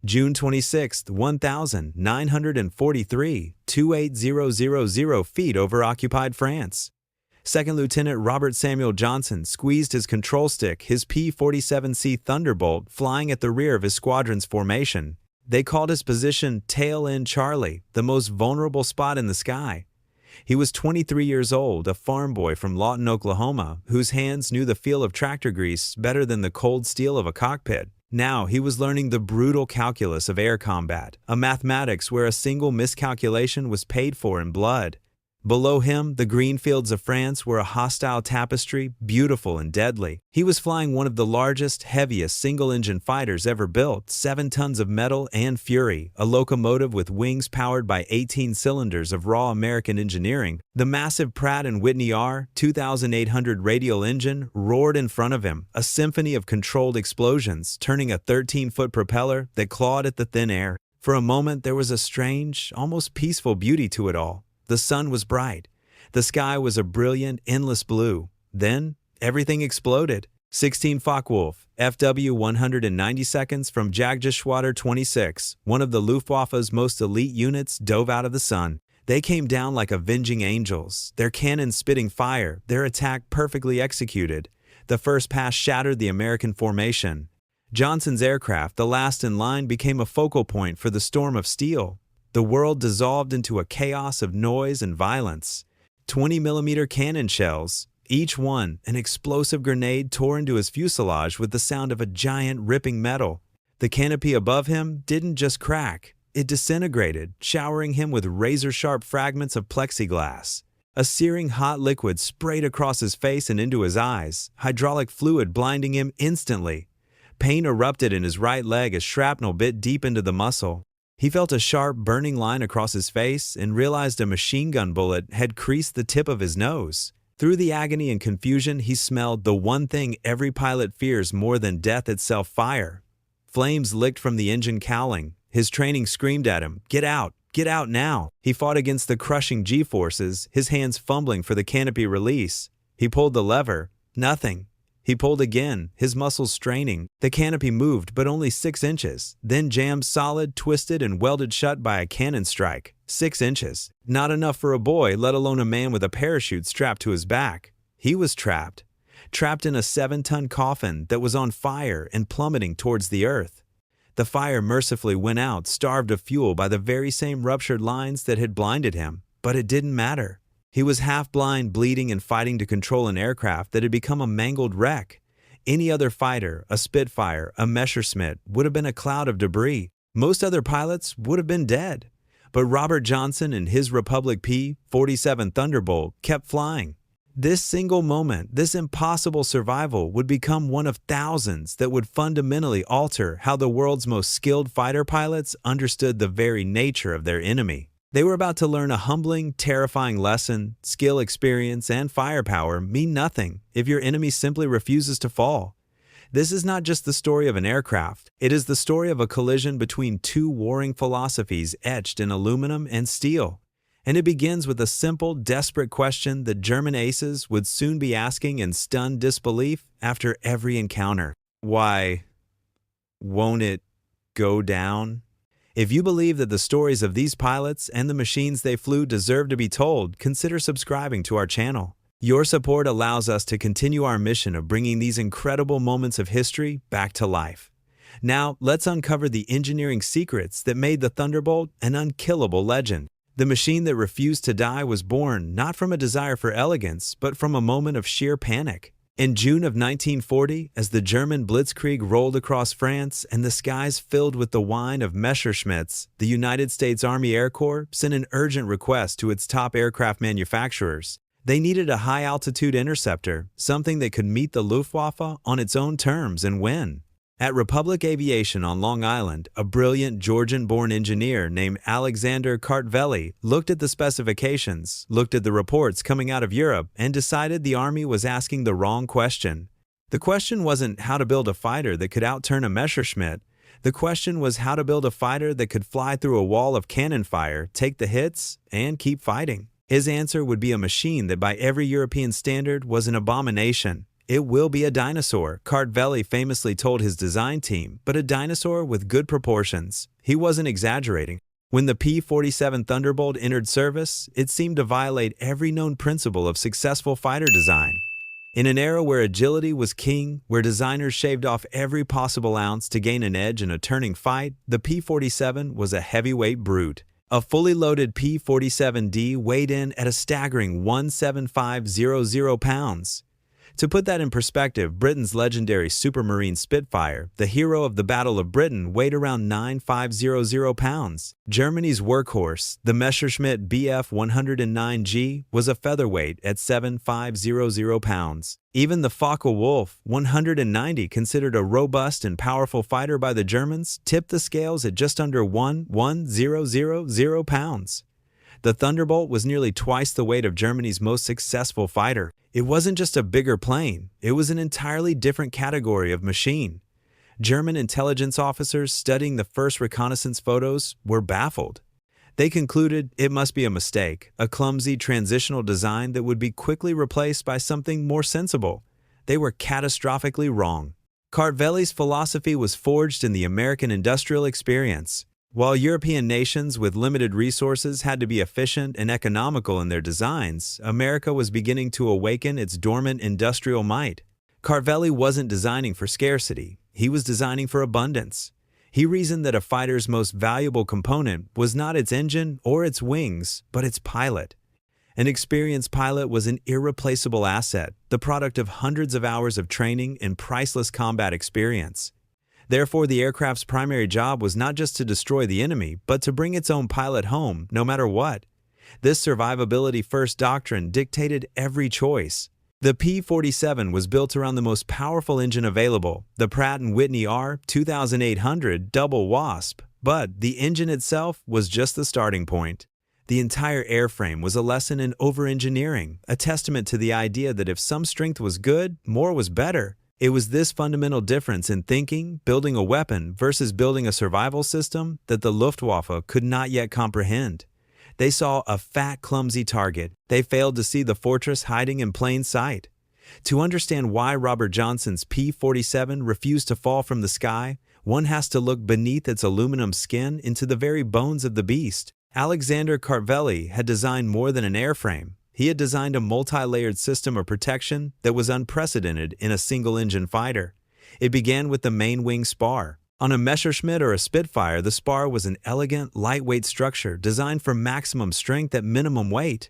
June 26, 1943, 28000 feet over occupied France. Second Lieutenant Robert Samuel Johnson squeezed his control stick, his P-47C Thunderbolt flying at the rear of his squadron's formation. They called his position Tail End Charlie, the most vulnerable spot in the sky. He was 23 years old, a farm boy from Lawton, Oklahoma, whose hands knew the feel of tractor grease better than the cold steel of a cockpit. Now he was learning the brutal calculus of air combat, a mathematics where a single miscalculation was paid for in blood. Below him, the green fields of France were a hostile tapestry, beautiful and deadly. He was flying one of the largest, heaviest single-engine fighters ever built, 7 tons of metal and fury, a locomotive with wings powered by 18 cylinders of raw American engineering. The massive Pratt & Whitney R-2800 radial engine roared in front of him, a symphony of controlled explosions, turning a 13-foot propeller that clawed at the thin air. For a moment, there was a strange, almost peaceful beauty to it all. The sun was bright. The sky was a brilliant, endless blue. Then, everything exploded. 16 Focke-Wulf, FW 190 seconds from Jagdgeschwader 26, one of the Luftwaffe's most elite units, dove out of the sun. They came down like avenging angels, their cannons spitting fire, their attack perfectly executed. The first pass shattered the American formation. Johnson's aircraft, the last in line, became a focal point for the storm of steel. The world dissolved into a chaos of noise and violence. 20mm cannon shells, each one an explosive grenade, tore into his fuselage with the sound of a giant ripping metal. The canopy above him didn't just crack, it disintegrated, showering him with razor-sharp fragments of plexiglass. A searing hot liquid sprayed across his face and into his eyes, hydraulic fluid blinding him instantly. Pain erupted in his right leg as shrapnel bit deep into the muscle. He felt a sharp, burning line across his face and realized a machine gun bullet had creased the tip of his nose. Through the agony and confusion, he smelled the one thing every pilot fears more than death itself: fire. Flames licked from the engine cowling. His training screamed at him, "Get out! Get out now!" He fought against the crushing G-forces, his hands fumbling for the canopy release. He pulled the lever. Nothing. He pulled again, his muscles straining. The canopy moved, but only 6 inches, then jammed solid, twisted, and welded shut by a cannon strike. 6 inches. Not enough for a boy, let alone a man with a parachute strapped to his back. He was trapped. Trapped in a 7-ton coffin that was on fire and plummeting towards the earth. The fire mercifully went out, starved of fuel by the very same ruptured lines that had blinded him. But it didn't matter. He was half blind, bleeding, and fighting to control an aircraft that had become a mangled wreck. Any other fighter, a Spitfire, a Messerschmitt, would have been a cloud of debris. Most other pilots would have been dead. But Robert Johnson and his Republic P-47 Thunderbolt kept flying. This single moment, this impossible survival, would become one of thousands that would fundamentally alter how the world's most skilled fighter pilots understood the very nature of their enemy. They were about to learn a humbling, terrifying lesson. Skill, experience, and firepower mean nothing if your enemy simply refuses to fall. This is not just the story of an aircraft. It is the story of a collision between 2 warring philosophies etched in aluminum and steel. And it begins with a simple, desperate question that German aces would soon be asking in stunned disbelief after every encounter. Why won't it go down? If you believe that the stories of these pilots and the machines they flew deserve to be told, consider subscribing to our channel. Your support allows us to continue our mission of bringing these incredible moments of history back to life. Now, let's uncover the engineering secrets that made the Thunderbolt an unkillable legend. The machine that refused to die was born not from a desire for elegance, but from a moment of sheer panic. In June of 1940, as the German Blitzkrieg rolled across France and the skies filled with the whine of Messerschmitts, the United States Army Air Corps sent an urgent request to its top aircraft manufacturers. They needed a high-altitude interceptor, something that could meet the Luftwaffe on its own terms and win. At Republic Aviation on Long Island, a brilliant Georgian-born engineer named Alexander Kartveli looked at the specifications, looked at the reports coming out of Europe, and decided the Army was asking the wrong question. The question wasn't how to build a fighter that could outturn a Messerschmitt. The question was how to build a fighter that could fly through a wall of cannon fire, take the hits, and keep fighting. His answer would be a machine that by every European standard was an abomination. "It will be a dinosaur," Cartvelli famously told his design team, but a dinosaur with good proportions. He wasn't exaggerating. When the P-47 Thunderbolt entered service, it seemed to violate every known principle of successful fighter design. In an era where agility was king, where designers shaved off every possible ounce to gain an edge in a turning fight, the P-47 was a heavyweight brute. A fully loaded P-47D weighed in at a staggering 17500 pounds. To put that in perspective, Britain's legendary Supermarine Spitfire, the hero of the Battle of Britain, weighed around 9500 pounds. Germany's workhorse, the Messerschmitt Bf 109G, was a featherweight at 7500 pounds. Even the Focke-Wulf 190, considered a robust and powerful fighter by the Germans, tipped the scales at just under 11000 pounds. The Thunderbolt was nearly twice the weight of Germany's most successful fighter. It wasn't just a bigger plane, it was an entirely different category of machine. German intelligence officers studying the first reconnaissance photos were baffled. They concluded it must be a mistake, a clumsy transitional design that would be quickly replaced by something more sensible. They were catastrophically wrong. Cartvelli's philosophy was forged in the American industrial experience. While European nations with limited resources had to be efficient and economical in their designs, America was beginning to awaken its dormant industrial might. Cartvelli wasn't designing for scarcity, he was designing for abundance. He reasoned that a fighter's most valuable component was not its engine or its wings, but its pilot. An experienced pilot was an irreplaceable asset, the product of hundreds of hours of training and priceless combat experience. Therefore, the aircraft's primary job was not just to destroy the enemy, but to bring its own pilot home, no matter what. This survivability-first doctrine dictated every choice. The P-47 was built around the most powerful engine available, the Pratt & Whitney R2800 Double Wasp, but the engine itself was just the starting point. The entire airframe was a lesson in over-engineering, a testament to the idea that if some strength was good, more was better. It was this fundamental difference in thinking, building a weapon versus building a survival system, that the Luftwaffe could not yet comprehend. They saw a fat, clumsy target. They failed to see the fortress hiding in plain sight. To understand why Robert Johnson's P-47 refused to fall from the sky, one has to look beneath its aluminum skin into the very bones of the beast. Alexander Cartvelli had designed more than an airframe. He had designed a multi-layered system of protection that was unprecedented in a single-engine fighter. It began with the main wing spar. On a Messerschmitt or a Spitfire, the spar was an elegant, lightweight structure designed for maximum strength at minimum weight.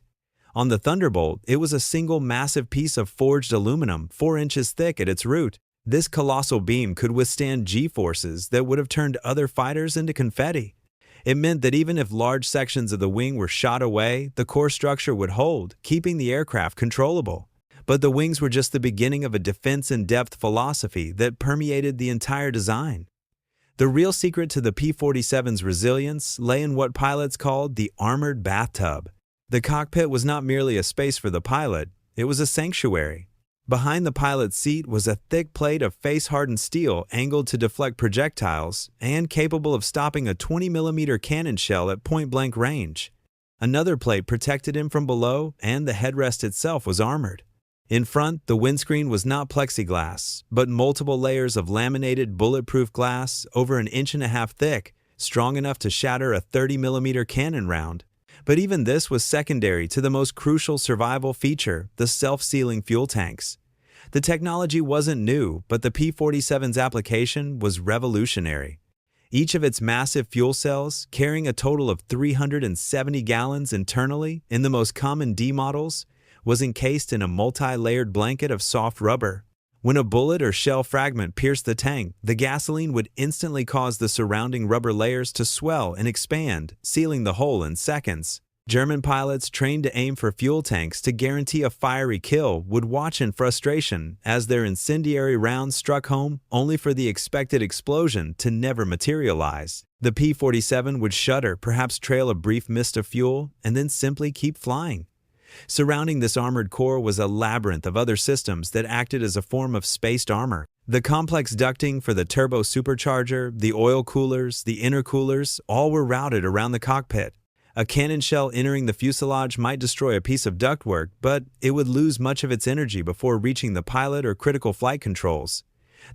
On the Thunderbolt, it was a single massive piece of forged aluminum, 4 inches thick at its root. This colossal beam could withstand G-forces that would have turned other fighters into confetti. It meant that even if large sections of the wing were shot away, the core structure would hold, keeping the aircraft controllable. But the wings were just the beginning of a defense-in-depth philosophy that permeated the entire design. The real secret to the P-47's resilience lay in what pilots called the armored bathtub. The cockpit was not merely a space for the pilot, it was a sanctuary. Behind the pilot's seat was a thick plate of face-hardened steel angled to deflect projectiles and capable of stopping a 20mm cannon shell at point-blank range. Another plate protected him from below, and the headrest itself was armored. In front, the windscreen was not plexiglass, but multiple layers of laminated bulletproof glass over 1.5 inches thick, strong enough to shatter a 30mm cannon round. But even this was secondary to the most crucial survival feature, the self-sealing fuel tanks. The technology wasn't new, but the P-47's application was revolutionary. Each of its massive fuel cells, carrying a total of 370 gallons internally in the most common D models, was encased in a multi-layered blanket of soft rubber. When a bullet or shell fragment pierced the tank, the gasoline would instantly cause the surrounding rubber layers to swell and expand, sealing the hole in seconds. German pilots trained to aim for fuel tanks to guarantee a fiery kill would watch in frustration as their incendiary rounds struck home, only for the expected explosion to never materialize. The P-47 would shudder, perhaps trail a brief mist of fuel, and then simply keep flying. Surrounding this armored core was a labyrinth of other systems that acted as a form of spaced armor. The complex ducting for the turbo supercharger, the oil coolers, the intercoolers, all were routed around the cockpit. A cannon shell entering the fuselage might destroy a piece of ductwork, but it would lose much of its energy before reaching the pilot or critical flight controls.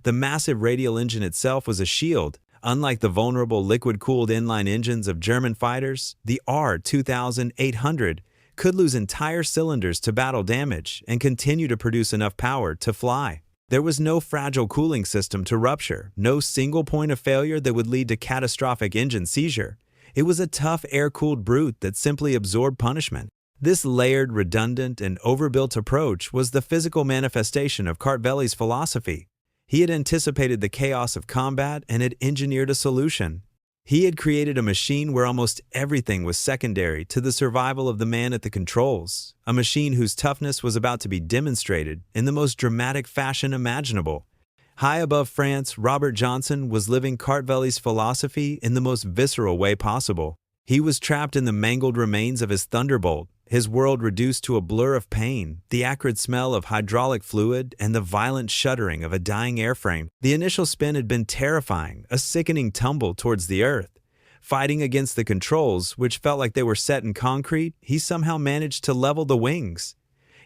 The massive radial engine itself was a shield. Unlike the vulnerable liquid-cooled inline engines of German fighters, the R-2800 could lose entire cylinders to battle damage and continue to produce enough power to fly. There was no fragile cooling system to rupture, no single point of failure that would lead to catastrophic engine seizure. It was a tough air-cooled brute that simply absorbed punishment. This layered, redundant, and overbuilt approach was the physical manifestation of Cartvelli's philosophy. He had anticipated the chaos of combat and had engineered a solution. He had created a machine where almost everything was secondary to the survival of the man at the controls, a machine whose toughness was about to be demonstrated in the most dramatic fashion imaginable. High above France, Robert Johnson was living Cartvelli's philosophy in the most visceral way possible. He was trapped in the mangled remains of his Thunderbolt, his world reduced to a blur of pain, the acrid smell of hydraulic fluid, and the violent shuddering of a dying airframe. The initial spin had been terrifying, a sickening tumble towards the earth. Fighting against the controls, which felt like they were set in concrete, he somehow managed to level the wings.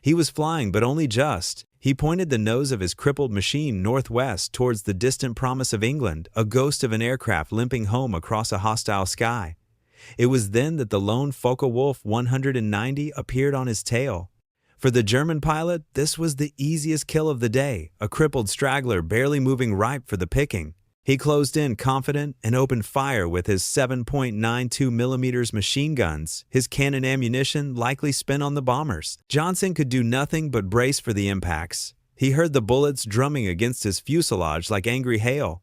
He was flying, but only just. He pointed the nose of his crippled machine northwest towards the distant promise of England, a ghost of an aircraft limping home across a hostile sky. It was then that the lone Focke-Wulf 190 appeared on his tail. For the German pilot, this was the easiest kill of the day, a crippled straggler barely moving ripe for the picking. He closed in confident and opened fire with his 7.92mm machine guns, his cannon ammunition likely spent on the bombers. Johnson could do nothing but brace for the impacts. He heard the bullets drumming against his fuselage like angry hail.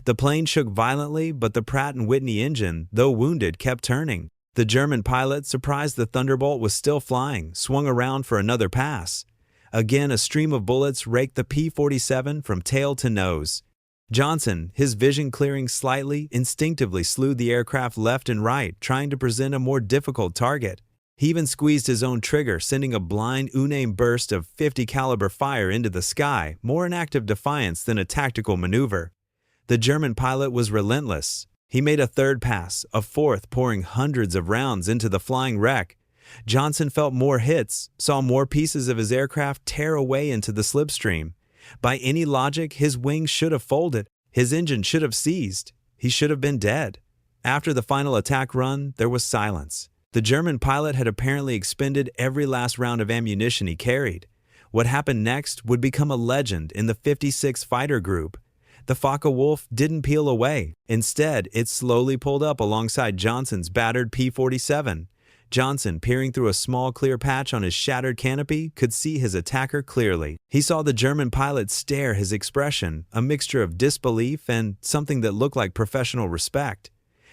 The plane shook violently, but the Pratt & Whitney engine, though wounded, kept turning. The German pilot, surprised the Thunderbolt was still flying, swung around for another pass. Again, a stream of bullets raked the P-47 from tail to nose. Johnson, his vision clearing slightly, instinctively slewed the aircraft left and right, trying to present a more difficult target. He even squeezed his own trigger, sending a blind, unaimed burst of .50 caliber fire into the sky, more an act of defiance than a tactical maneuver. The German pilot was relentless. He made a third pass, a fourth, pouring hundreds of rounds into the flying wreck. Johnson felt more hits, saw more pieces of his aircraft tear away into the slipstream. By any logic, his wings should have folded. His engine should have seized. He should have been dead. After the final attack run, there was silence. The German pilot had apparently expended every last round of ammunition he carried. What happened next would become a legend in the 56 Fighter Group. The Focke-Wulf didn't peel away. Instead, it slowly pulled up alongside Johnson's battered P-47. Johnson, peering through a small clear patch on his shattered canopy, could see his attacker clearly. He saw the German pilot stare, his expression, a mixture of disbelief and something that looked like professional respect.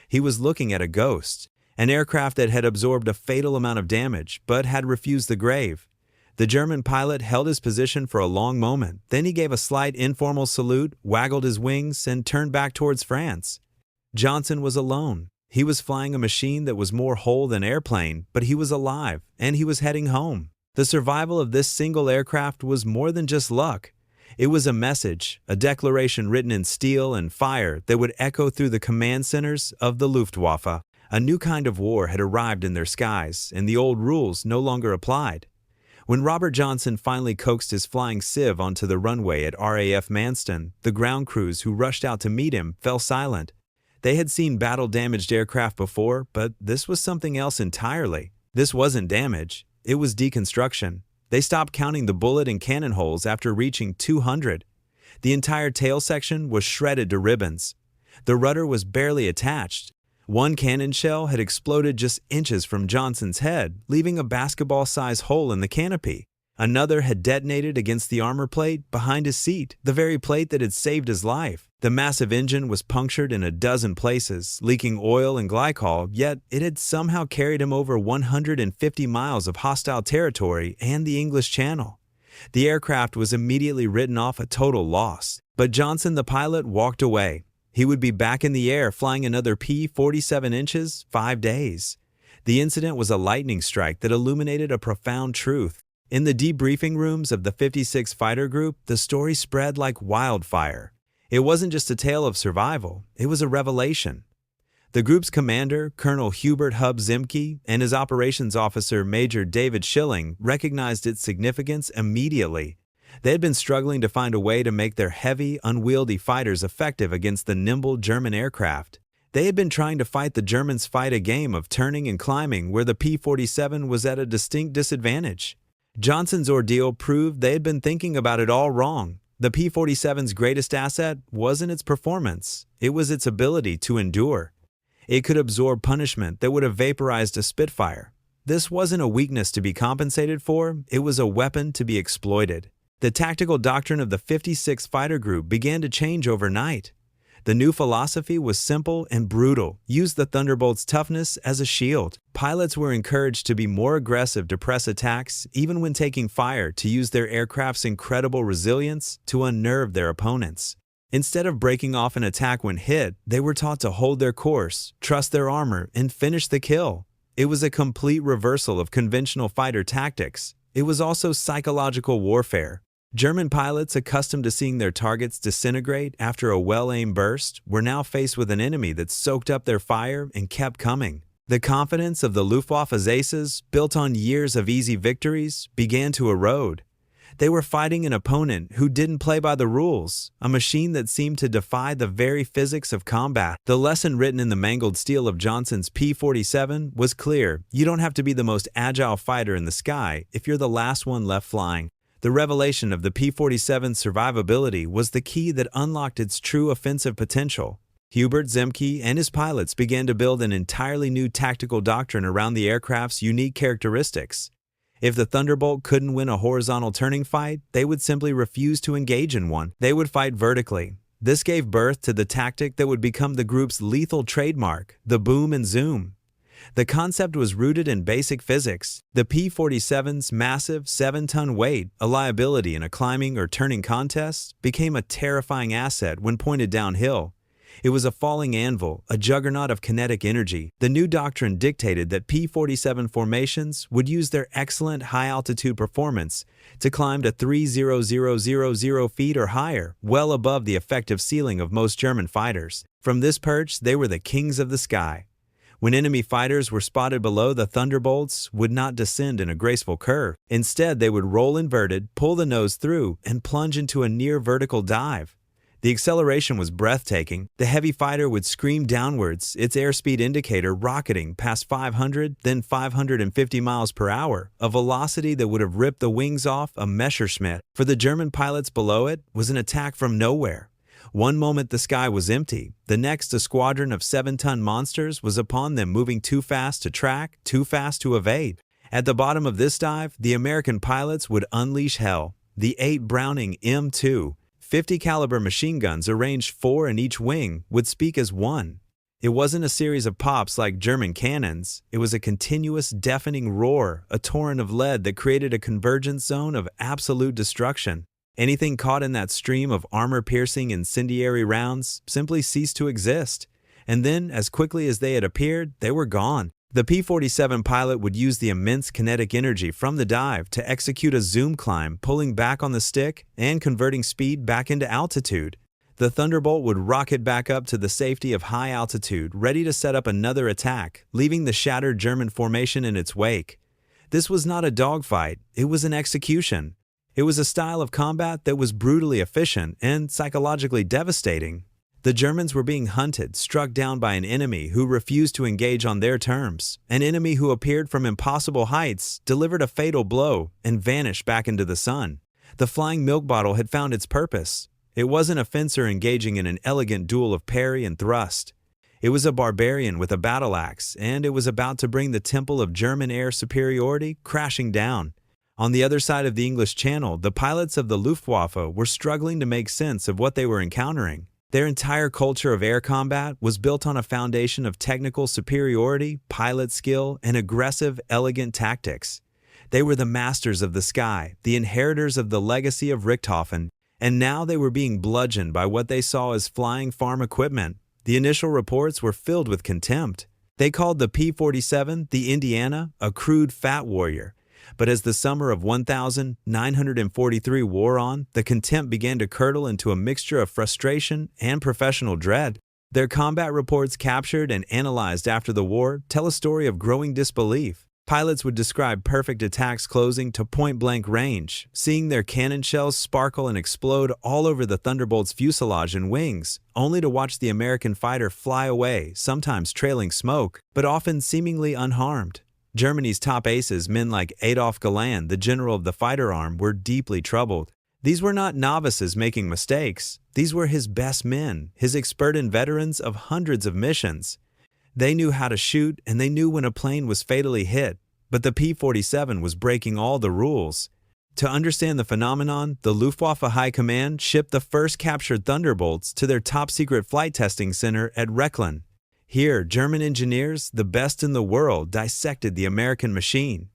He was looking at a ghost, an aircraft that had absorbed a fatal amount of damage, but had refused the grave. The German pilot held his position for a long moment. Then he gave a slight informal salute, waggled his wings, and turned back towards France. Johnson was alone. He was flying a machine that was more whole than airplane, but he was alive, and he was heading home. The survival of this single aircraft was more than just luck. It was a message, a declaration written in steel and fire that would echo through the command centers of the Luftwaffe. A new kind of war had arrived in their skies, and the old rules no longer applied. When Robert Johnson finally coaxed his flying sieve onto the runway at RAF Manston, the ground crews who rushed out to meet him fell silent. They had seen battle-damaged aircraft before, but this was something else entirely. This wasn't damage, it was deconstruction. They stopped counting the bullet and cannon holes after reaching 200. The entire tail section was shredded to ribbons. The rudder was barely attached. One cannon shell had exploded just inches from Johnson's head, leaving a basketball-sized hole in the canopy. Another had detonated against the armor plate behind his seat, the very plate that had saved his life. The massive engine was punctured in a dozen places, leaking oil and glycol, yet it had somehow carried him over 150 miles of hostile territory and the English Channel. The aircraft was immediately written off a total loss, but Johnson, the pilot, walked away. He would be back in the air flying another P-47 inches, 5 days. The incident was a lightning strike that illuminated a profound truth. In the debriefing rooms of the 56 Fighter Group, the story spread like wildfire. It wasn't just a tale of survival, it was a revelation. The group's commander, Colonel Hubert Hub Zimke, and his operations officer, Major David Schilling, recognized its significance immediately. They had been struggling to find a way to make their heavy, unwieldy fighters effective against the nimble German aircraft. They had been trying to fight the Germans fight a game of turning and climbing where the P-47 was at a distinct disadvantage. Johnson's ordeal proved they had been thinking about it all wrong. The P-47's greatest asset wasn't its performance, it was its ability to endure. It could absorb punishment that would have vaporized a Spitfire. This wasn't a weakness to be compensated for, it was a weapon to be exploited. The tactical doctrine of the 56th Fighter Group began to change overnight. The new philosophy was simple and brutal, used the Thunderbolt's toughness as a shield. Pilots were encouraged to be more aggressive to press attacks, even when taking fire, to use their aircraft's incredible resilience to unnerve their opponents. Instead of breaking off an attack when hit, they were taught to hold their course, trust their armor, and finish the kill. It was a complete reversal of conventional fighter tactics. It was also psychological warfare. German pilots, accustomed to seeing their targets disintegrate after a well-aimed burst, were now faced with an enemy that soaked up their fire and kept coming. The confidence of the Luftwaffe's aces, built on years of easy victories, began to erode. They were fighting an opponent who didn't play by the rules, a machine that seemed to defy the very physics of combat. The lesson written in the mangled steel of Johnson's P-47 was clear: you don't have to be the most agile fighter in the sky if you're the last one left flying. The revelation of the P-47's survivability was the key that unlocked its true offensive potential. Hubert Zimke and his pilots began to build an entirely new tactical doctrine around the aircraft's unique characteristics. If the Thunderbolt couldn't win a horizontal turning fight, they would simply refuse to engage in one. They would fight vertically. This gave birth to the tactic that would become the group's lethal trademark, the boom and zoom. The concept was rooted in basic physics. The P-47's massive 7-ton weight, a liability in a climbing or turning contest, became a terrifying asset when pointed downhill. It was a falling anvil, a juggernaut of kinetic energy. The new doctrine dictated that P-47 formations would use their excellent high-altitude performance to climb to 3,000 feet or higher, well above the effective ceiling of most German fighters. From this perch, they were the kings of the sky. When enemy fighters were spotted below, the Thunderbolts would not descend in a graceful curve. Instead, they would roll inverted, pull the nose through, and plunge into a near-vertical dive. The acceleration was breathtaking. The heavy fighter would scream downwards, its airspeed indicator rocketing past 500, then 550 miles per hour, a velocity that would have ripped the wings off a Messerschmitt. For the German pilots below it was an attack from nowhere. One moment the sky was empty, the next a squadron of 7-ton monsters was upon them, moving too fast to track, too fast to evade. At the bottom of this dive, the American pilots would unleash hell. The 8 Browning M2 50 caliber machine guns, arranged 4 in each wing, would speak as one. It wasn't a series of pops like German cannons. It was a continuous, deafening roar, a torrent of lead that created a convergence zone of absolute destruction. Anything caught in that stream of armor-piercing, incendiary rounds simply ceased to exist. And then, as quickly as they had appeared, they were gone. The P-47 pilot would use the immense kinetic energy from the dive to execute a zoom climb, pulling back on the stick and converting speed back into altitude. The Thunderbolt would rocket back up to the safety of high altitude, ready to set up another attack, leaving the shattered German formation in its wake. This was not a dogfight, it was an execution. It was a style of combat that was brutally efficient and psychologically devastating. The Germans were being hunted, struck down by an enemy who refused to engage on their terms. An enemy who appeared from impossible heights, delivered a fatal blow, and vanished back into the sun. The flying milk bottle had found its purpose. It wasn't a fencer engaging in an elegant duel of parry and thrust. It was a barbarian with a battle axe, and it was about to bring the temple of German air superiority crashing down. On the other side of the English Channel, the pilots of the Luftwaffe were struggling to make sense of what they were encountering. Their entire culture of air combat was built on a foundation of technical superiority, pilot skill, and aggressive, elegant tactics. They were the masters of the sky, the inheritors of the legacy of Richthofen, and now they were being bludgeoned by what they saw as flying farm equipment. The initial reports were filled with contempt. They called the P-47 the Indiana a crude fat warrior. But as the summer of 1943 wore on, the contempt began to curdle into a mixture of frustration and professional dread. Their combat reports captured and analyzed after the war tell a story of growing disbelief. Pilots would describe perfect attacks closing to point-blank range, seeing their cannon shells sparkle and explode all over the Thunderbolt's fuselage and wings, only to watch the American fighter fly away, sometimes trailing smoke, but often seemingly unharmed. Germany's top aces, men like Adolf Galland, the general of the fighter arm, were deeply troubled. These were not novices making mistakes. These were his best men, his experienced veterans of hundreds of missions. They knew how to shoot, and they knew when a plane was fatally hit, but the P-47 was breaking all the rules. To understand the phenomenon, the Luftwaffe High Command shipped the first captured Thunderbolts to their top-secret flight testing center at Rechlin. Here, German engineers, the best in the world, dissected the American machine.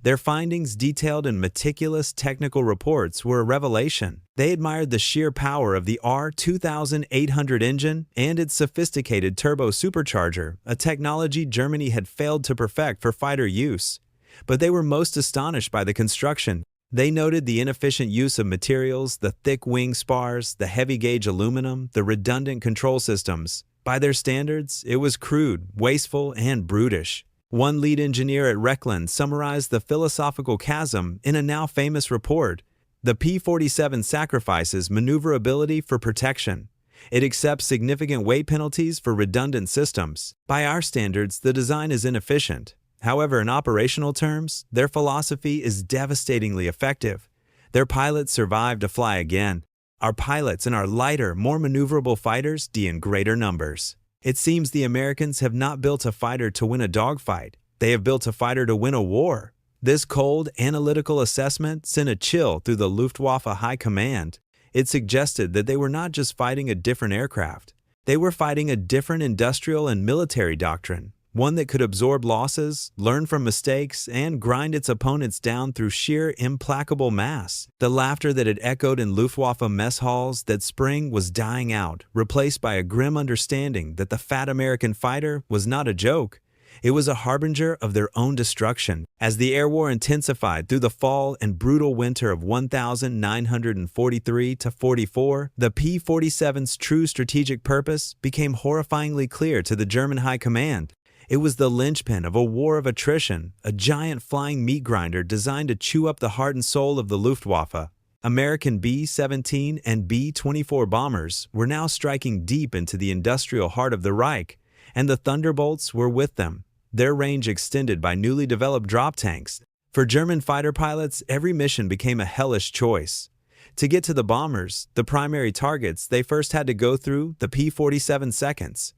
Their findings, detailed in meticulous technical reports, were a revelation. They admired the sheer power of the R-2800 engine and its sophisticated turbo supercharger, a technology Germany had failed to perfect for fighter use. But they were most astonished by the construction. They noted the inefficient use of materials, the thick wing spars, the heavy-gauge aluminum, the redundant control systems. By their standards, it was crude, wasteful, and brutish. One lead engineer at Rechlin summarized the philosophical chasm in a now famous report. The P-47 sacrifices maneuverability for protection. It accepts significant weight penalties for redundant systems. By our standards, the design is inefficient. However, in operational terms, their philosophy is devastatingly effective. Their pilots survive to fly again. Our pilots and our lighter, more maneuverable fighters in greater numbers. It seems the Americans have not built a fighter to win a dogfight. They have built a fighter to win a war. This cold, analytical assessment sent a chill through the Luftwaffe High Command. It suggested that they were not just fighting a different aircraft. They were fighting a different industrial and military doctrine, one that could absorb losses, learn from mistakes, and grind its opponents down through sheer implacable mass. The laughter that had echoed in Luftwaffe mess halls that spring was dying out, replaced by a grim understanding that the fat American fighter was not a joke. It was a harbinger of their own destruction. As the air war intensified through the fall and brutal winter of 1943-44, the P-47's true strategic purpose became horrifyingly clear to the German High Command. It was the linchpin of a war of attrition, a giant flying meat grinder designed to chew up the heart and soul of the Luftwaffe. American B-17 and B-24 bombers were now striking deep into the industrial heart of the Reich, and the Thunderbolts were with them, their range extended by newly developed drop tanks. For German fighter pilots, every mission became a hellish choice. To get to the bombers, the primary targets, they first had to go through the P-47 seconds.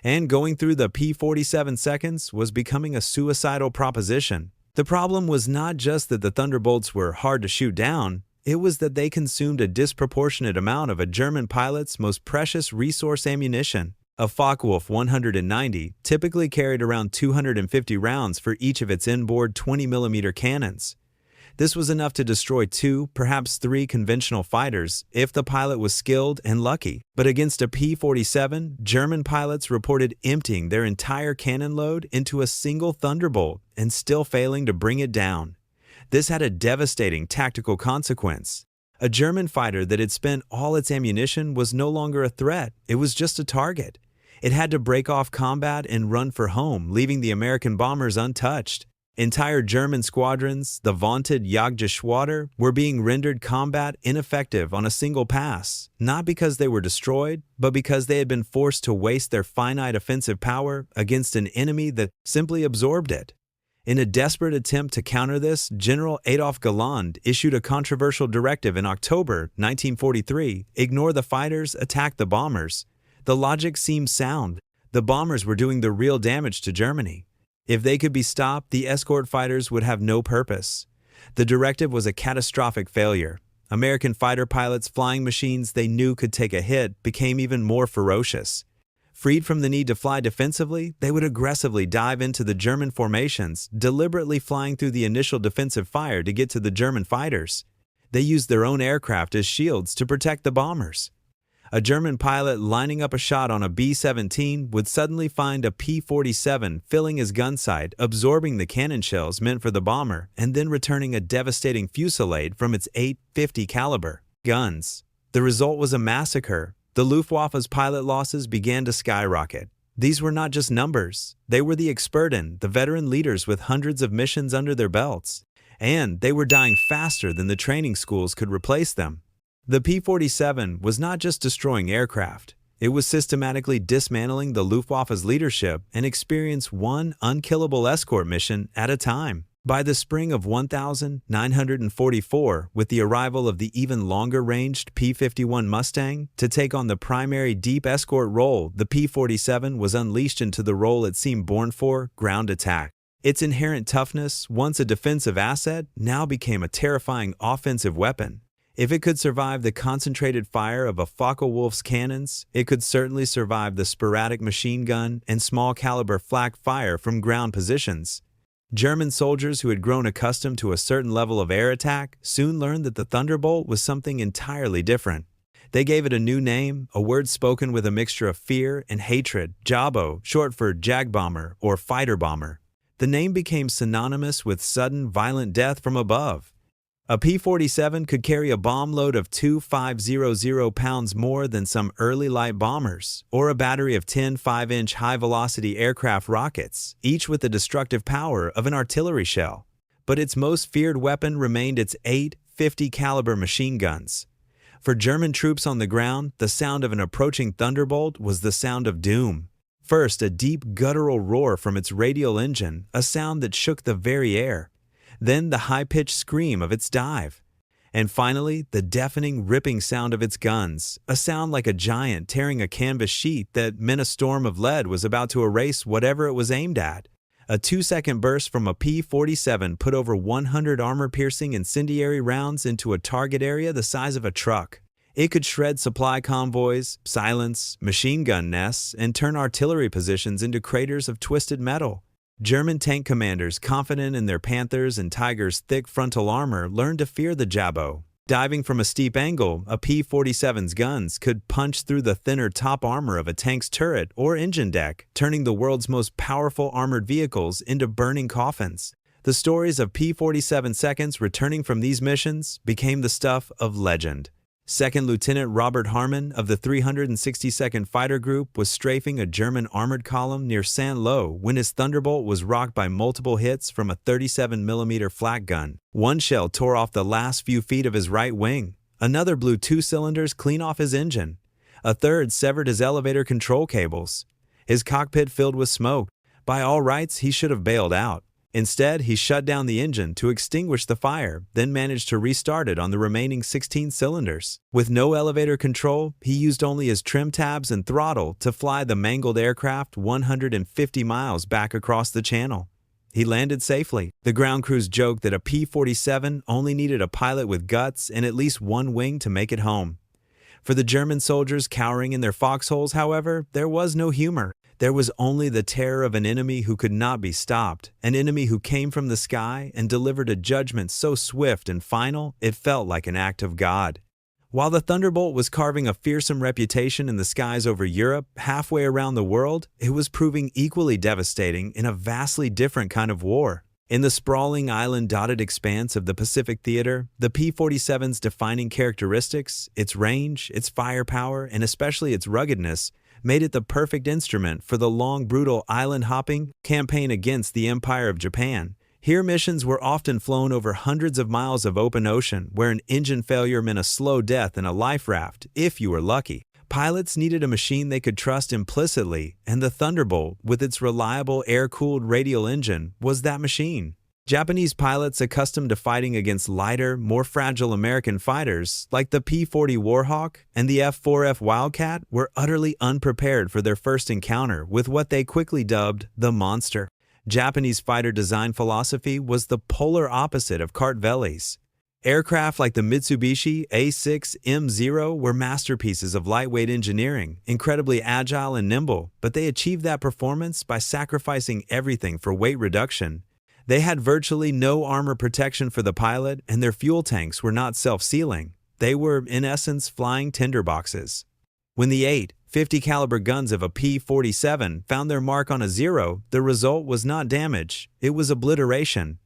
And going through the P-47 seconds was becoming a suicidal proposition. The problem was not just that the Thunderbolts were hard to shoot down, it was that they consumed a disproportionate amount of a German pilot's most precious resource ammunition. A Focke-Wulf 190 typically carried around 250 rounds for each of its inboard 20mm cannons. This was enough to destroy 2, perhaps 3 conventional fighters if the pilot was skilled and lucky. But against a P-47, German pilots reported emptying their entire cannon load into a single Thunderbolt and still failing to bring it down. This had a devastating tactical consequence. A German fighter that had spent all its ammunition was no longer a threat, it was just a target. It had to break off combat and run for home, leaving the American bombers untouched. Entire German squadrons, the vaunted Jagdgeschwader, were being rendered combat ineffective on a single pass, not because they were destroyed, but because they had been forced to waste their finite offensive power against an enemy that simply absorbed it. In a desperate attempt to counter this, General Adolf Galland issued a controversial directive in October 1943: ignore the fighters, attack the bombers. The logic seemed sound. The bombers were doing the real damage to Germany. If they could be stopped, the escort fighters would have no purpose. The directive was a catastrophic failure. American fighter pilots flying machines they knew could take a hit became even more ferocious. Freed from the need to fly defensively, they would aggressively dive into the German formations, deliberately flying through the initial defensive fire to get to the German fighters. They used their own aircraft as shields to protect the bombers. A German pilot lining up a shot on a B-17 would suddenly find a P-47 filling his gun sight, absorbing the cannon shells meant for the bomber, and then returning a devastating fusillade from its .850 caliber guns. The result was a massacre. the Luftwaffe's pilot losses began to skyrocket. These were not just numbers. They were the experten, the veteran leaders with hundreds of missions under their belts. And they were dying faster than the training schools could replace them. The P-47 was not just destroying aircraft. It was systematically dismantling the Luftwaffe's leadership and experienced one unkillable escort mission at a time. By the spring of 1944, with the arrival of the even longer-ranged P-51 Mustang to take on the primary deep escort role, the P-47 was unleashed into the role it seemed born for: ground attack. Its inherent toughness, once a defensive asset, now became a terrifying offensive weapon. If it could survive the concentrated fire of a Focke-Wulf's cannons, it could certainly survive the sporadic machine gun and small-caliber flak fire from ground positions. German soldiers who had grown accustomed to a certain level of air attack soon learned that the Thunderbolt was something entirely different. They gave it a new name, a word spoken with a mixture of fear and hatred: Jabo, short for Jagbomber or fighter bomber. The name became synonymous with sudden, violent death from above. A P-47 could carry a bomb load of 2,500 pounds more than some early light bombers, or a battery of 10 5-inch high-velocity aircraft rockets, each with the destructive power of an artillery shell. But its most feared weapon remained its 8 50-caliber machine guns. For German troops on the ground, the sound of an approaching Thunderbolt was the sound of doom. First, a deep guttural roar from its radial engine, a sound that shook the very air. Then the high-pitched scream of its dive. And finally, the deafening, ripping sound of its guns, a sound like a giant tearing a canvas sheet that meant a storm of lead was about to erase whatever it was aimed at. A 2-second burst from a P-47 put over 100 armor-piercing incendiary rounds into a target area the size of a truck. It could shred supply convoys, silence machine gun nests, and turn artillery positions into craters of twisted metal. German tank commanders, confident in their Panthers and Tigers' thick frontal armor, learned to fear the Jabo. Diving from a steep angle, a P-47's guns could punch through the thinner top armor of a tank's turret or engine deck, turning the world's most powerful armored vehicles into burning coffins. The stories of P-47 seconds returning from these missions became the stuff of legend. Second Lieutenant Robert Harmon of the 362nd Fighter Group was strafing a German armored column near Saint-Lô when his Thunderbolt was rocked by multiple hits from a 37mm flak gun. One shell tore off the last few feet of his right wing. Another blew 2 cylinders clean off his engine. A third severed his elevator control cables. His cockpit filled with smoke. By all rights, he should have bailed out. Instead, he shut down the engine to extinguish the fire, then managed to restart it on the remaining 16 cylinders. With no elevator control, he used only his trim tabs and throttle to fly the mangled aircraft 150 miles back across the channel. He landed safely. The ground crews joked that a P-47 only needed a pilot with guts and at least one wing to make it home. For the German soldiers cowering in their foxholes, however, there was no humor. There was only the terror of an enemy who could not be stopped, an enemy who came from the sky and delivered a judgment so swift and final it felt like an act of God. While the Thunderbolt was carving a fearsome reputation in the skies over Europe, halfway around the world, it was proving equally devastating in a vastly different kind of war. In the sprawling island-dotted expanse of the Pacific Theater, the P-47's defining characteristics, its range, its firepower, and especially its ruggedness, made it the perfect instrument for the long, brutal island-hopping campaign against the Empire of Japan. Here, missions were often flown over hundreds of miles of open ocean, where an engine failure meant a slow death in a life raft, if you were lucky. Pilots needed a machine they could trust implicitly, and the Thunderbolt, with its reliable air-cooled radial engine, was that machine. Japanese pilots accustomed to fighting against lighter, more fragile American fighters, like the P-40 Warhawk and the F-4F Wildcat, were utterly unprepared for their first encounter with what they quickly dubbed the monster. Japanese fighter design philosophy was the polar opposite of Cartvelli's. Aircraft like the Mitsubishi A6M0 were masterpieces of lightweight engineering, incredibly agile and nimble, but they achieved that performance by sacrificing everything for weight reduction. They had virtually no armor protection for the pilot, and their fuel tanks were not self-sealing. They were, in essence, flying tinderboxes. When the 8 50-caliber guns of a P-47 found their mark on a zero, the result was not damage, it was obliteration.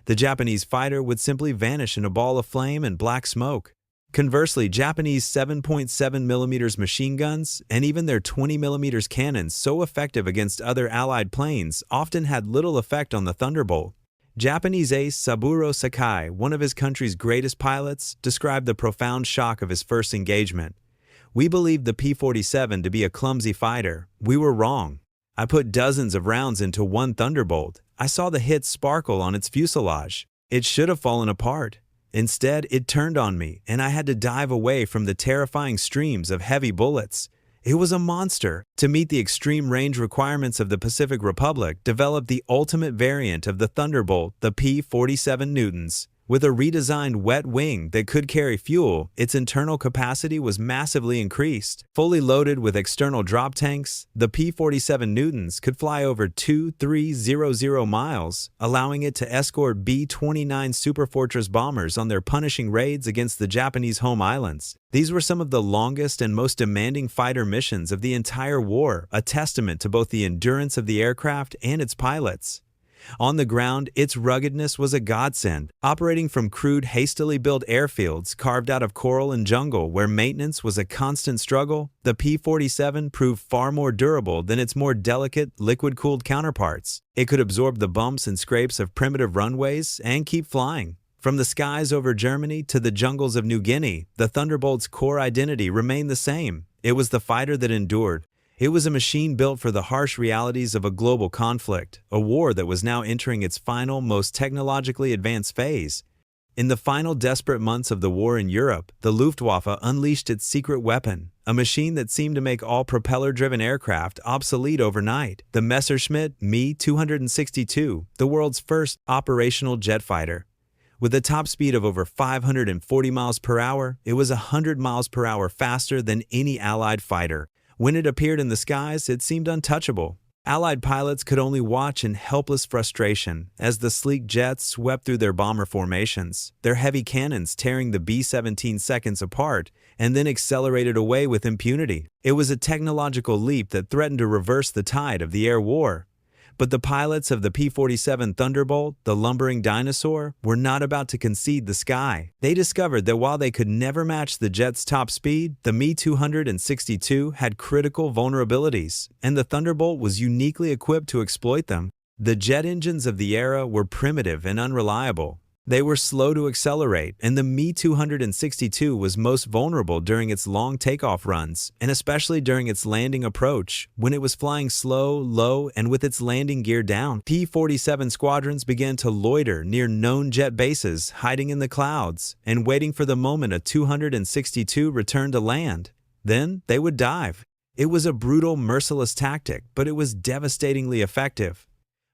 The Japanese fighter would simply vanish in a ball of flame and black smoke. Conversely, Japanese 7.7mm machine guns and even their 20mm cannons, so effective against other Allied planes, often had little effect on the Thunderbolt. Japanese ace Saburo Sakai, one of his country's greatest pilots, described the profound shock of his first engagement. "We believed the P-47 to be a clumsy fighter. We were wrong. I put dozens of rounds into one Thunderbolt. I saw the hits sparkle on its fuselage. It should have fallen apart. Instead, it turned on me, and I had to dive away from the terrifying streams of heavy bullets. It was a monster." To meet the extreme range requirements of the Pacific Republic, developed the ultimate variant of the Thunderbolt, the P-47 Newtons. With a redesigned wet wing that could carry fuel, its internal capacity was massively increased. Fully loaded with external drop tanks, the P-47 Newtons could fly over 2,300 miles, allowing it to escort B-29 Superfortress bombers on their punishing raids against the Japanese home islands. These were some of the longest and most demanding fighter missions of the entire war, a testament to both the endurance of the aircraft and its pilots. On the ground, its ruggedness was a godsend. Operating from crude, hastily built airfields carved out of coral and jungle where maintenance was a constant struggle, the P-47 proved far more durable than its more delicate, liquid-cooled counterparts. It could absorb the bumps and scrapes of primitive runways and keep flying. From the skies over Germany to the jungles of New Guinea, the Thunderbolt's core identity remained the same. It was the fighter that endured. It was a machine built for the harsh realities of a global conflict, a war that was now entering its final, most technologically advanced phase. In the final desperate months of the war in Europe, the Luftwaffe unleashed its secret weapon, a machine that seemed to make all propeller-driven aircraft obsolete overnight, the Messerschmitt Me 262, the world's first operational jet fighter. With a top speed of over 540 miles per hour, it was 100 miles per hour faster than any Allied fighter. When it appeared in the skies, it seemed untouchable. Allied pilots could only watch in helpless frustration as the sleek jets swept through their bomber formations, their heavy cannons tearing the B-17 seconds apart and then accelerated away with impunity. It was a technological leap that threatened to reverse the tide of the air war. But the pilots of the P-47 Thunderbolt, the lumbering dinosaur, were not about to concede the sky. They discovered that while they could never match the jet's top speed, the Me 262 had critical vulnerabilities, and the Thunderbolt was uniquely equipped to exploit them. The jet engines of the era were primitive and unreliable. They were slow to accelerate, and the Me 262 was most vulnerable during its long takeoff runs, and especially during its landing approach, when it was flying slow, low, and with its landing gear down. P-47 squadrons began to loiter near known jet bases, hiding in the clouds, and waiting for the moment a 262 returned to land. Then they would dive. It was a brutal, merciless tactic, but it was devastatingly effective.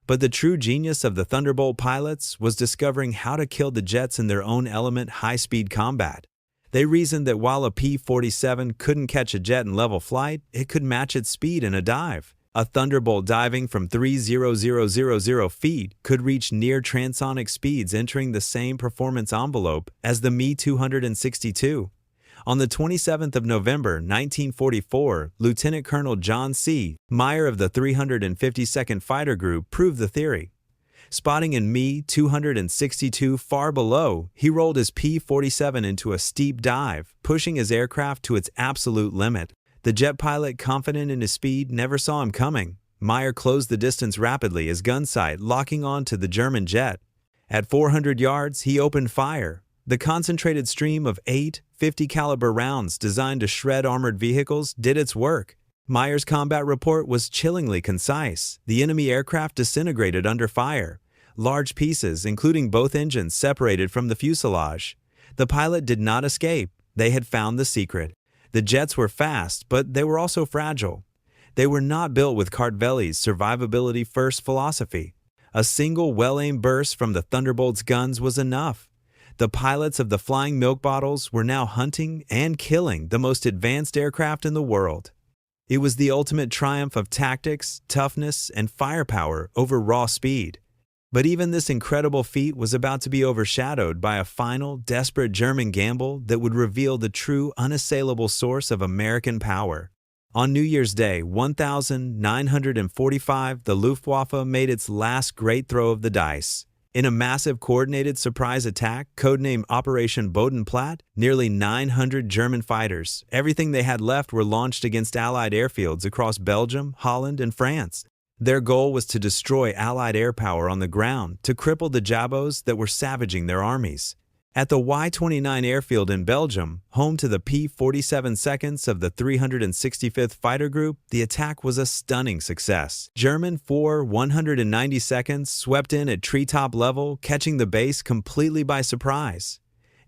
But the true genius of the Thunderbolt pilots was discovering how to kill the jets in their own element high-speed combat. They reasoned that while a P-47 couldn't catch a jet in level flight, it could match its speed in a dive. A Thunderbolt diving from 3,000 feet could reach near transonic speeds, entering the same performance envelope as the Me 262. On the 27th of November, 1944, Lieutenant Colonel John C. Meyer of the 352nd Fighter Group proved the theory. Spotting in Me 262 far below, he rolled his P-47 into a steep dive, pushing his aircraft to its absolute limit. The jet pilot, confident in his speed, never saw him coming. Meyer closed the distance rapidly, his gun sight locking on to the German jet. At 400 yards, he opened fire. The concentrated stream of 8 .50 caliber rounds designed to shred armored vehicles did its work. Meyer's combat report was chillingly concise. The enemy aircraft disintegrated under fire. Large pieces, including both engines, separated from the fuselage. The pilot did not escape. They had found the secret. The jets were fast, but they were also fragile. They were not built with Cartvelli's survivability-first philosophy. A single well-aimed burst from the Thunderbolt's guns was enough. The pilots of the Flying Milk Bottles were now hunting and killing the most advanced aircraft in the world. It was the ultimate triumph of tactics, toughness, and firepower over raw speed. But even this incredible feat was about to be overshadowed by a final, desperate German gamble that would reveal the true, unassailable source of American power. On New Year's Day, 1945, the Luftwaffe made its last great throw of the dice. In a massive coordinated surprise attack, codenamed Operation Bodenplatte, nearly 900 German fighters, everything they had left, were launched against Allied airfields across Belgium, Holland, and France. Their goal was to destroy Allied air power on the ground, to cripple the Jabos that were savaging their armies. At the Y-29 airfield in Belgium, home to the P-47's of the 365th Fighter Group, the attack was a stunning success. German 192nd swept in at treetop level, catching the base completely by surprise.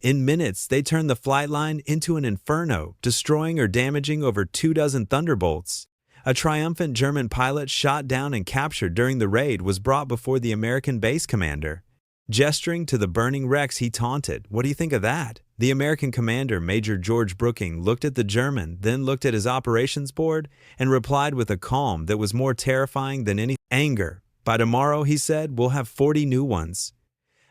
In minutes, they turned the flight line into an inferno, destroying or damaging over 24 Thunderbolts. A triumphant German pilot shot down and captured during the raid was brought before the American base commander. Gesturing to the burning wrecks, he taunted, "What do you think of that?" The American commander, Major George Brooking, looked at the German, then looked at his operations board, and replied with a calm that was more terrifying than any anger. "By tomorrow," he said, "we'll have 40 new ones."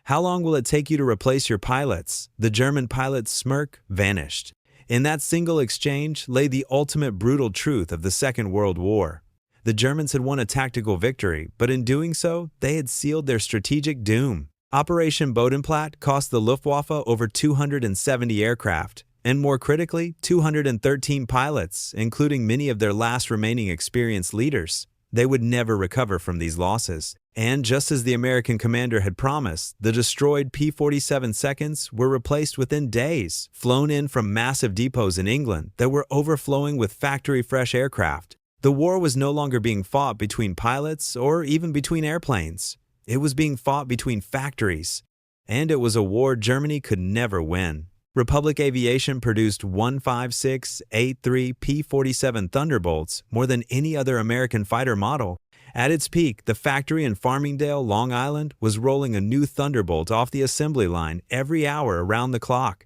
"How long will it take you to replace your pilots?" The German pilot's smirk vanished. In that single exchange lay the ultimate brutal truth of the Second World War. The Germans had won a tactical victory, but in doing so, they had sealed their strategic doom. Operation Bodenplatte cost the Luftwaffe over 270 aircraft, and more critically, 213 pilots, including many of their last remaining experienced leaders. They would never recover from these losses. And just as the American commander had promised, the destroyed P-47's were replaced within days, flown in from massive depots in England that were overflowing with factory-fresh aircraft. The war was no longer being fought between pilots or even between airplanes. It was being fought between factories, and it was a war Germany could never win. Republic Aviation produced 156-83 P-47 Thunderbolts, more than any other American fighter model. At its peak, the factory in Farmingdale, Long Island, was rolling a new Thunderbolt off the assembly line every hour around the clock.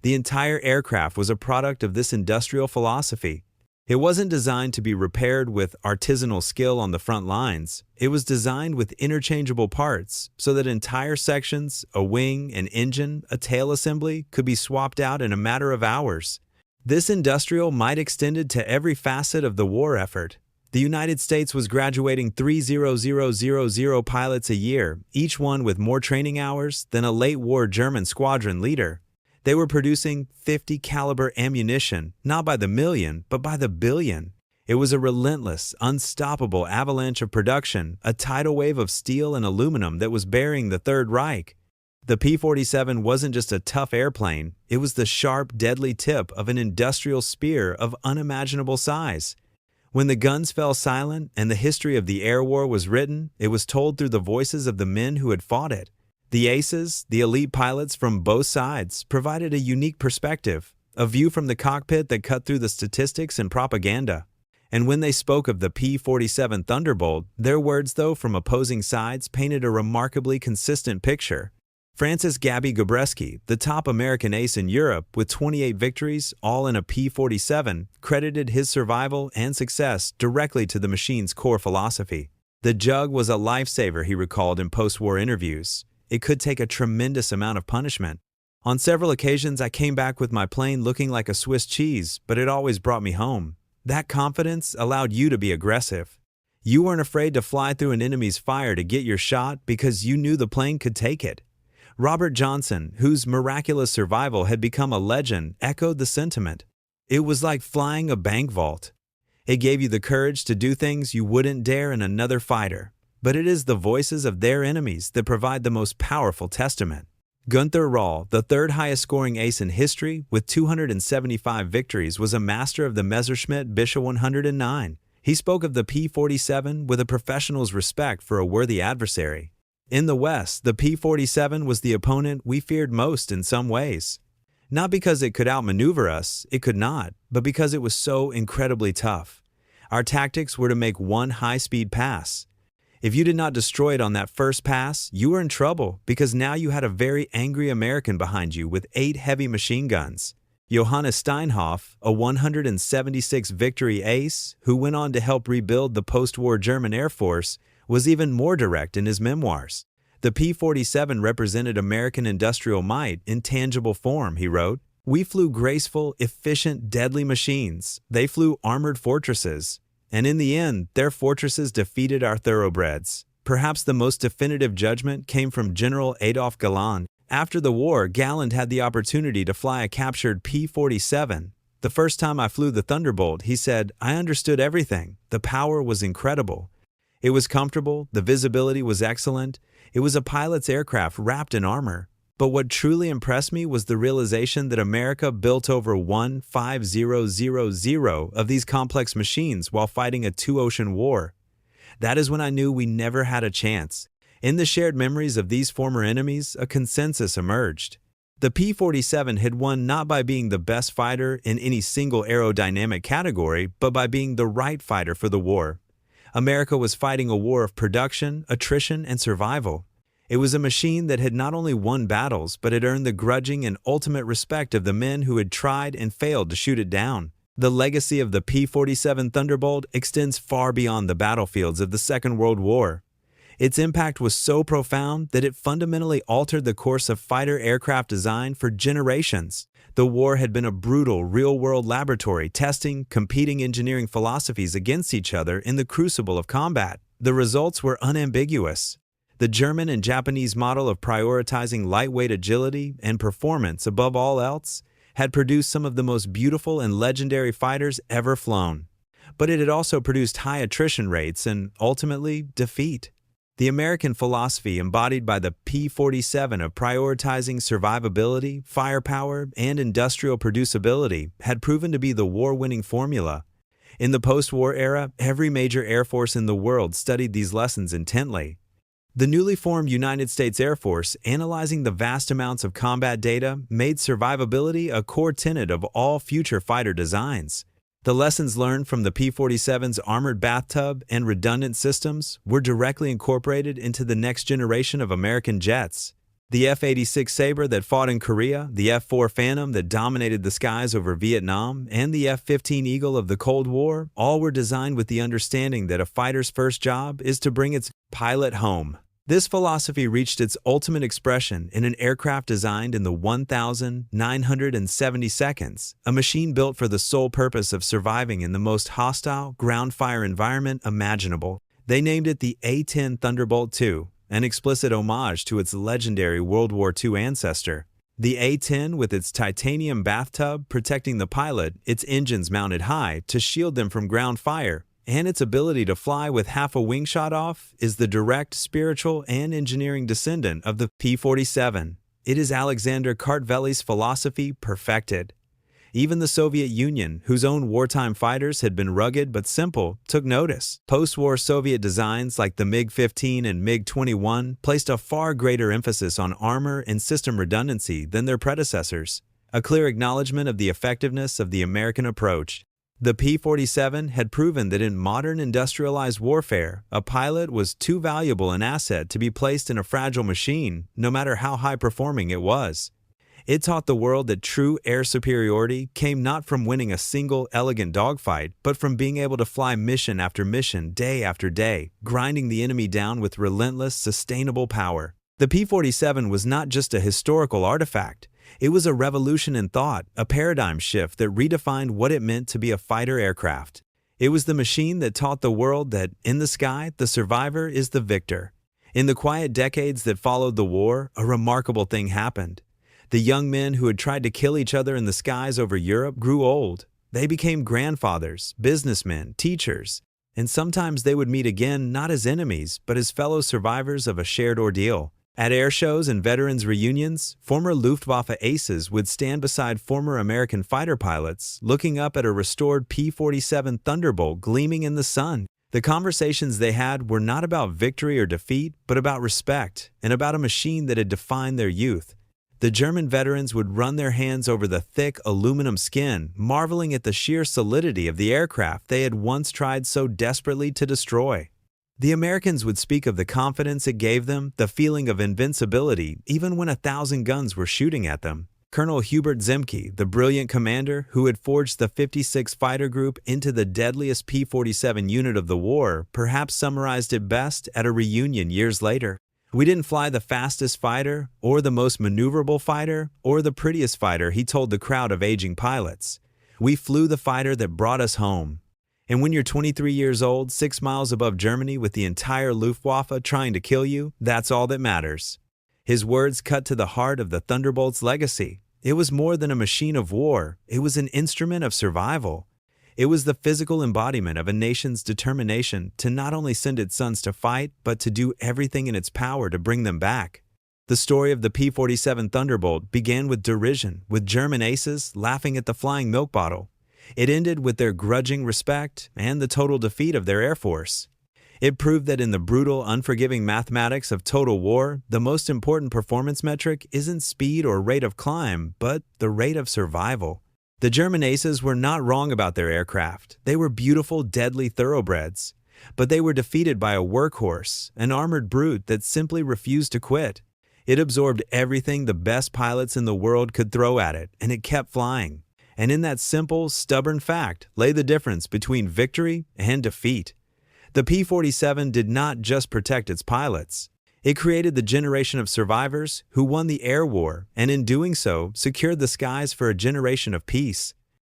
The entire aircraft was a product of this industrial philosophy. It wasn't designed to be repaired with artisanal skill on the front lines. It was designed with interchangeable parts so that entire sections, a wing, an engine, a tail assembly, could be swapped out in a matter of hours. This industrial might extended to every facet of the war effort. The United States was graduating 30000 pilots a year, each one with more training hours than a late-war German squadron leader. They were producing 50 caliber ammunition, not by the million, but by the billion. It was a relentless, unstoppable avalanche of production, a tidal wave of steel and aluminum that was burying the Third Reich. The P-47 wasn't just a tough airplane, it was the sharp, deadly tip of an industrial spear of unimaginable size. When the guns fell silent and the history of the air war was written, it was told through the voices of the men who had fought it. The aces, the elite pilots from both sides, provided a unique perspective, a view from the cockpit that cut through the statistics and propaganda. And when they spoke of the P-47 Thunderbolt, their words, though, from opposing sides painted a remarkably consistent picture. Francis Gabby Gabreski, the top American ace in Europe with 28 victories, all in a P-47, credited his survival and success directly to the machine's core philosophy. The Jug was a lifesaver, he recalled in post-war interviews. It could take a tremendous amount of punishment. On several occasions, I came back with my plane looking like a Swiss cheese, but it always brought me home. That confidence allowed you to be aggressive. You weren't afraid to fly through an enemy's fire to get your shot because you knew the plane could take it. Robert Johnson, whose miraculous survival had become a legend, echoed the sentiment. It was like flying a bank vault. It gave you the courage to do things you wouldn't dare in another fighter. But it is the voices of their enemies that provide the most powerful testament. Gunther Rahl, the third highest scoring ace in history with 275 victories, was a master of the Messerschmitt Bishop 109. He spoke of the P-47 with a professional's respect for a worthy adversary. In the West, the P-47 was the opponent we feared most in some ways. Not because it could outmaneuver us, it could not, but because it was so incredibly tough. Our tactics were to make one high-speed pass. If you did not destroy it on that first pass, you were in trouble because now you had a very angry American behind you with 8 heavy machine guns. Johannes Steinhoff, a 176 victory ace who went on to help rebuild the post-war German Air Force, was even more direct in his memoirs. The P-47 represented American industrial might in tangible form, he wrote. We flew graceful, efficient, deadly machines. They flew armored fortresses. And in the end, their fortresses defeated our thoroughbreds. Perhaps the most definitive judgment came from General Adolf Galland. After the war, Galland had the opportunity to fly a captured P-47. "The first time I flew the Thunderbolt," he said, "I understood everything. The power was incredible. It was comfortable, the visibility was excellent. It was a pilot's aircraft wrapped in armor. But what truly impressed me was the realization that America built over 15000 of these complex machines while fighting a two-ocean war. That is when I knew we never had a chance." In the shared memories of these former enemies, a consensus emerged. The P-47 had won not by being the best fighter in any single aerodynamic category, but by being the right fighter for the war. America was fighting a war of production, attrition, and survival. It was a machine that had not only won battles, but had earned the grudging and ultimate respect of the men who had tried and failed to shoot it down. The legacy of the P-47 Thunderbolt extends far beyond the battlefields of the Second World War. Its impact was so profound that it fundamentally altered the course of fighter aircraft design for generations. The war had been a brutal, real-world laboratory testing competing engineering philosophies against each other in the crucible of combat. The results were unambiguous. The German and Japanese model of prioritizing lightweight agility and performance above all else had produced some of the most beautiful and legendary fighters ever flown. But it had also produced high attrition rates and, ultimately, defeat. The American philosophy embodied by the P-47 of prioritizing survivability, firepower, and industrial producibility had proven to be the war-winning formula. In the post-war era, every major air force in the world studied these lessons intently. The newly formed United States Air Force, analyzing the vast amounts of combat data, made survivability a core tenet of all future fighter designs. The lessons learned from the P-47's armored bathtub and redundant systems were directly incorporated into the next generation of American jets. The F-86 Sabre that fought in Korea, the F-4 Phantom that dominated the skies over Vietnam, and the F-15 Eagle of the Cold War all were designed with the understanding that a fighter's first job is to bring its pilot home. This philosophy reached its ultimate expression in an aircraft designed in the 1970 seconds, a machine built for the sole purpose of surviving in the most hostile ground fire environment imaginable. They named it the A-10 Thunderbolt II, an explicit homage to its legendary World War II ancestor. The A-10, with its titanium bathtub protecting the pilot, its engines mounted high to shield them from ground fire, and its ability to fly with half a wing shot off, is the direct spiritual and engineering descendant of the P-47. It is Alexander Kartvel's philosophy perfected. Even the Soviet Union, whose own wartime fighters had been rugged but simple, took notice. Post-war Soviet designs like the MiG-15 and MiG-21 placed a far greater emphasis on armor and system redundancy than their predecessors, a clear acknowledgement of the effectiveness of the American approach. The P-47 had proven that in modern industrialized warfare, a pilot was too valuable an asset to be placed in a fragile machine, no matter how high-performing it was. It taught the world that true air superiority came not from winning a single elegant dogfight, but from being able to fly mission after mission, day after day, grinding the enemy down with relentless, sustainable power. The P-47 was not just a historical artifact. It was a revolution in thought, a paradigm shift that redefined what it meant to be a fighter aircraft. It was the machine that taught the world that, in the sky, the survivor is the victor. In the quiet decades that followed the war, a remarkable thing happened. The young men who had tried to kill each other in the skies over Europe grew old. They became grandfathers, businessmen, teachers, and sometimes they would meet again not as enemies, but as fellow survivors of a shared ordeal. At air shows and veterans reunions, former Luftwaffe aces would stand beside former American fighter pilots, looking up at a restored P-47 Thunderbolt gleaming in the sun. The conversations they had were not about victory or defeat, but about respect, and about a machine that had defined their youth. The German veterans would run their hands over the thick aluminum skin, marveling at the sheer solidity of the aircraft they had once tried so desperately to destroy. The Americans would speak of the confidence it gave them, the feeling of invincibility, even when 1,000 guns were shooting at them. Colonel Hubert Zemke, the brilliant commander who had forged the 56th Fighter Group into the deadliest P-47 unit of the war, perhaps summarized it best at a reunion years later. "We didn't fly the fastest fighter, or the most maneuverable fighter, or the prettiest fighter," he told the crowd of aging pilots. "We flew the fighter that brought us home." And when you're 23 years old, 6 miles above Germany with the entire Luftwaffe trying to kill you, that's all that matters. His words cut to the heart of the Thunderbolt's legacy. It was more than a machine of war. It was an instrument of survival. It was the physical embodiment of a nation's determination to not only send its sons to fight, but to do everything in its power to bring them back. The story of the P-47 Thunderbolt began with derision, with German aces laughing at the flying milk bottle. It ended with their grudging respect and the total defeat of their Air Force. It proved that in the brutal, unforgiving mathematics of total war, the most important performance metric isn't speed or rate of climb, but the rate of survival. The German aces were not wrong about their aircraft. They were beautiful, deadly thoroughbreds. But they were defeated by a workhorse, an armored brute that simply refused to quit. It absorbed everything the best pilots in the world could throw at it, and it kept flying. And in that simple, stubborn fact lay the difference between victory and defeat. The P-47 did not just protect its pilots. It created the generation of survivors who won the air war, and in doing so, secured the skies for a generation of peace.